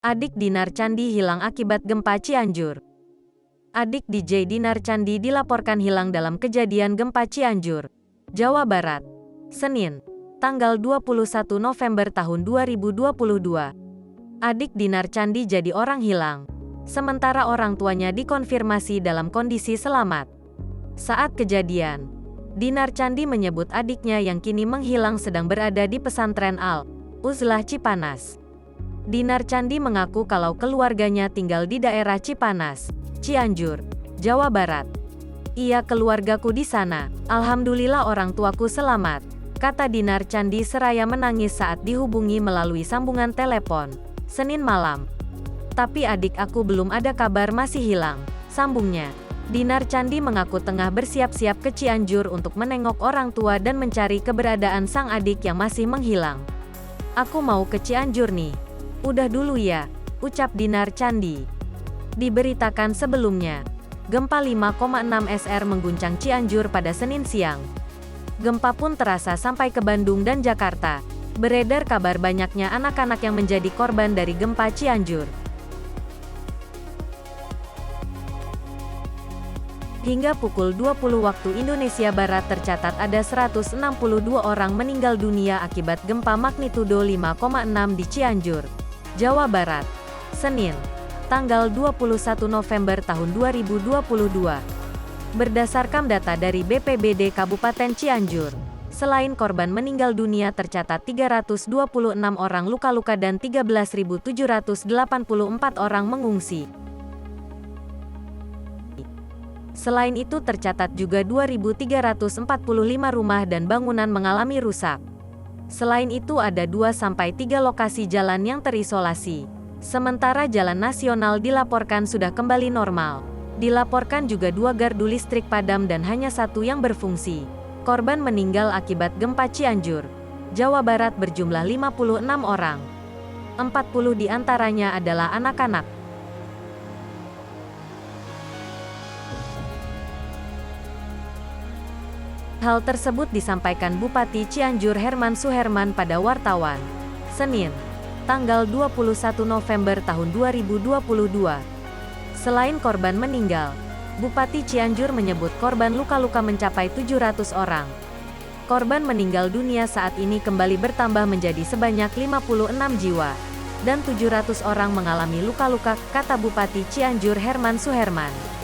Adik Dinar Candi hilang akibat gempa Cianjur. Adik DJ Dinar Candi dilaporkan hilang dalam kejadian gempa Cianjur, Jawa Barat, Senin, tanggal 21 November tahun 2022. Adik Dinar Candi jadi orang hilang, sementara orang tuanya dikonfirmasi dalam kondisi selamat. Saat kejadian, Dinar Candi menyebut adiknya yang kini menghilang sedang berada di pesantren Al-Uzlah Cipanas. Dinar Candi mengaku kalau keluarganya tinggal di daerah Cipanas, Cianjur, Jawa Barat. "Iya, keluargaku di sana. Alhamdulillah orang tuaku selamat," kata Dinar Candi seraya menangis saat dihubungi melalui sambungan telepon, Senin malam. "Tapi adik aku belum ada kabar, masih hilang," sambungnya. Dinar Candi mengaku tengah bersiap-siap ke Cianjur untuk menengok orang tua dan mencari keberadaan sang adik yang masih menghilang. "Aku mau ke Cianjur nih. Udah dulu ya," ucap Dinar Candi. Diberitakan sebelumnya, gempa 5,6 SR mengguncang Cianjur pada Senin siang. Gempa pun terasa sampai ke Bandung dan Jakarta. Beredar kabar banyaknya anak-anak yang menjadi korban dari gempa Cianjur. Hingga pukul 20 waktu Indonesia Barat tercatat ada 162 orang meninggal dunia akibat gempa magnitudo 5,6 di Cianjur, Jawa Barat, Senin, tanggal 21 November tahun 2022. Berdasarkan data dari BPBD Kabupaten Cianjur, selain korban meninggal dunia tercatat 326 orang luka-luka dan 13.784 orang mengungsi. Selain itu tercatat juga 2.345 rumah dan bangunan mengalami rusak. Selain itu ada 2-3 lokasi jalan yang terisolasi. Sementara jalan nasional dilaporkan sudah kembali normal. Dilaporkan juga 2 gardu listrik padam dan hanya 1 yang berfungsi. Korban meninggal akibat gempa Cianjur, Jawa Barat berjumlah 56 orang. 40 diantaranya adalah anak-anak. Hal tersebut disampaikan Bupati Cianjur Herman Suherman pada wartawan, Senin, tanggal 21 November tahun 2022. Selain korban meninggal, Bupati Cianjur menyebut korban luka-luka mencapai 700 orang. Korban meninggal dunia saat ini kembali bertambah menjadi sebanyak 56 jiwa, dan 700 orang mengalami luka-luka, kata Bupati Cianjur Herman Suherman.